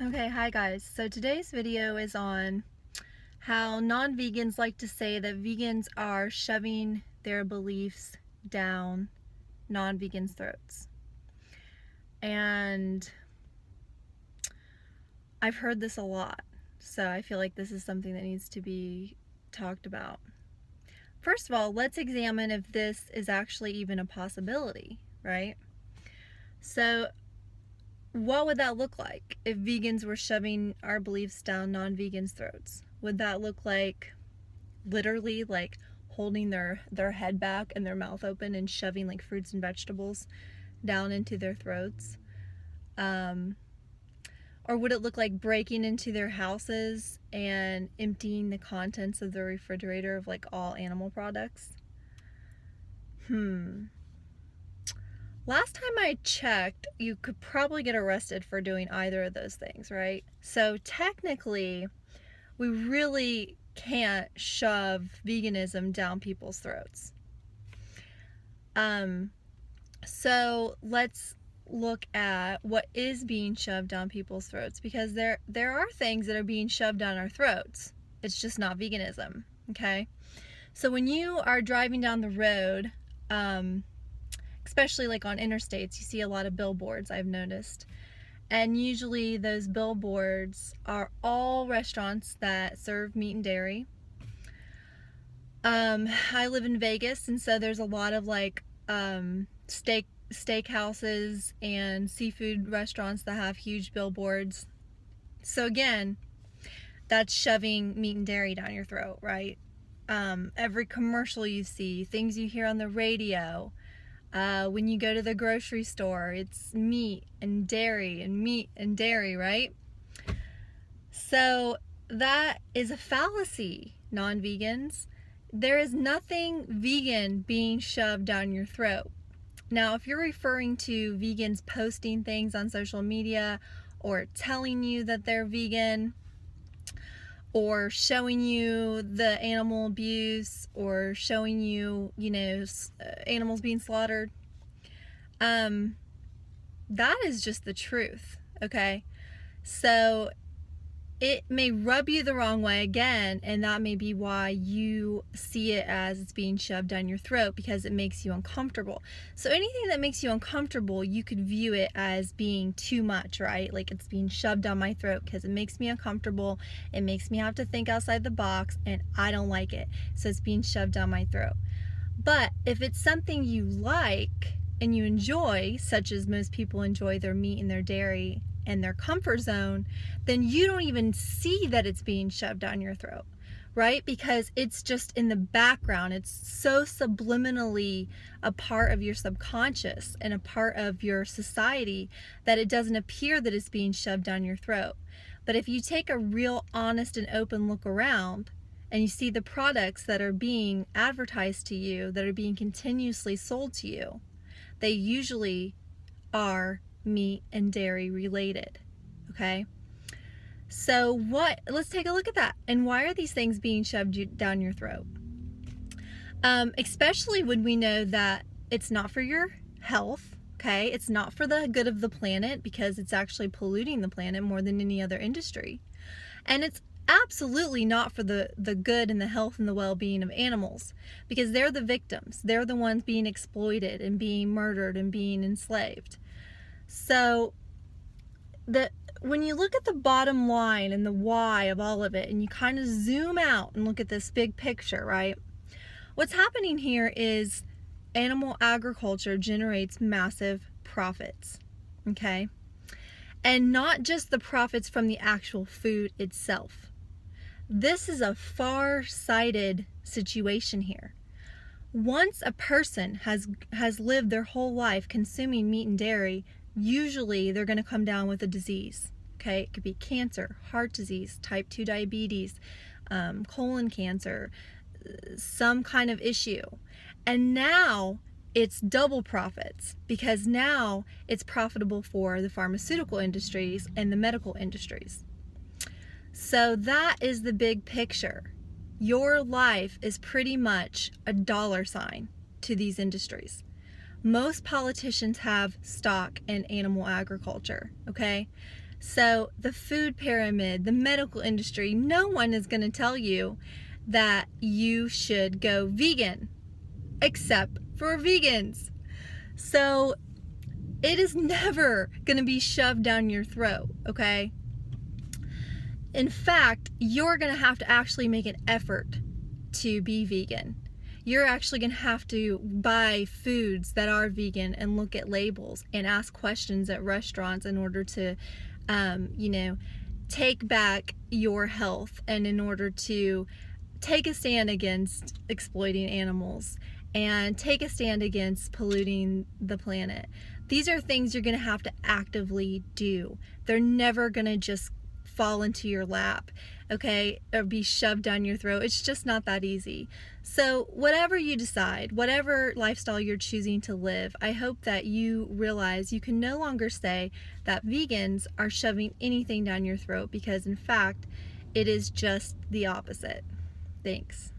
Okay, hi guys. So today's video is on how non-vegans like to say that vegans are shoving their beliefs down non-vegans' throats. And I've heard this a lot, so I feel like this is something that needs to be talked about. First of all, let's examine if this is actually even a possibility, right? So what would that look like if vegans were shoving our beliefs down non-vegans' throats? Would that look like literally like holding their head back and their mouth open and shoving like fruits and vegetables down into their throats? Or would it look like breaking into their houses and emptying the contents of the refrigerator of like all animal products? Last time I checked, you could probably get arrested for doing either of those things, right? So technically, we really can't shove veganism down people's throats. So let's look at what is being shoved down people's throats, because there are things that are being shoved down our throats. It's just not veganism, okay? So when you are driving down the road, especially like on interstates, you see a lot of billboards, I've noticed. And usually those billboards are all restaurants that serve meat and dairy. I live in Vegas, and so there's a lot of like steakhouses and seafood restaurants that have huge billboards. So again, that's shoving meat and dairy down your throat, right? Every commercial you see, things you hear on the radio, when you go to the grocery store, it's meat and dairy, right? So that is a fallacy, non-vegans. There is nothing vegan being shoved down your throat. Now, if you're referring to vegans posting things on social media or telling you that they're vegan or showing you the animal abuse or showing you, animals being slaughtered, that is just the truth, okay? So it may rub you the wrong way again, and that may be why you see it as it's being shoved down your throat, because it makes you uncomfortable. So anything that makes you uncomfortable, you could view it as being too much, right? Like it's being shoved down my throat because it makes me uncomfortable, it makes me have to think outside the box, and I don't like it, so it's being shoved down my throat. But if it's something you like and you enjoy, such as most people enjoy their meat and their dairy and their comfort zone, then you don't even see that it's being shoved down your throat, right? Because it's just in the background. It's so subliminally a part of your subconscious and a part of your society that it doesn't appear that it's being shoved down your throat. But if you take a real honest and open look around and you see the products that are being advertised to you, that are being continuously sold to you, they usually are meat and dairy related, okay? So let's take a look at that. And why are these things being shoved down your throat? Especially when we know that it's not for your health, okay? It's not for the good of the planet, because it's actually polluting the planet more than any other industry. And it's absolutely not for the good and the health and the well-being of animals, because they're the victims. They're the ones being exploited and being murdered and being enslaved. So when you look at the bottom line and the why of all of it, and you kind of zoom out and look at this big picture, right? What's happening here is animal agriculture generates massive profits, okay? And not just the profits from the actual food itself. This is a far-sighted situation here. Once a person has lived their whole life consuming meat and dairy, usually they're going to come down with a disease, okay? It could be cancer, heart disease, type 2 diabetes, colon cancer, some kind of issue. And now it's double profits, because now it's profitable for the pharmaceutical industries and the medical industries. So that is the big picture. Your life is pretty much a dollar sign to these industries. Most politicians have stock in animal agriculture, okay? So the food pyramid, the medical industry, no one is going to tell you that you should go vegan except for vegans. So it is never going to be shoved down your throat, okay? In fact, you're going to have to actually make an effort to be vegan. You're actually going to have to buy foods that are vegan and look at labels and ask questions at restaurants in order to, take back your health, and in order to take a stand against exploiting animals and take a stand against polluting the planet. These are things you're going to have to actively do. They're never going to just fall into your lap, okay, or be shoved down your throat. It's just not that easy. So whatever you decide, whatever lifestyle you're choosing to live, I hope that you realize you can no longer say that vegans are shoving anything down your throat, because in fact, it is just the opposite. Thanks.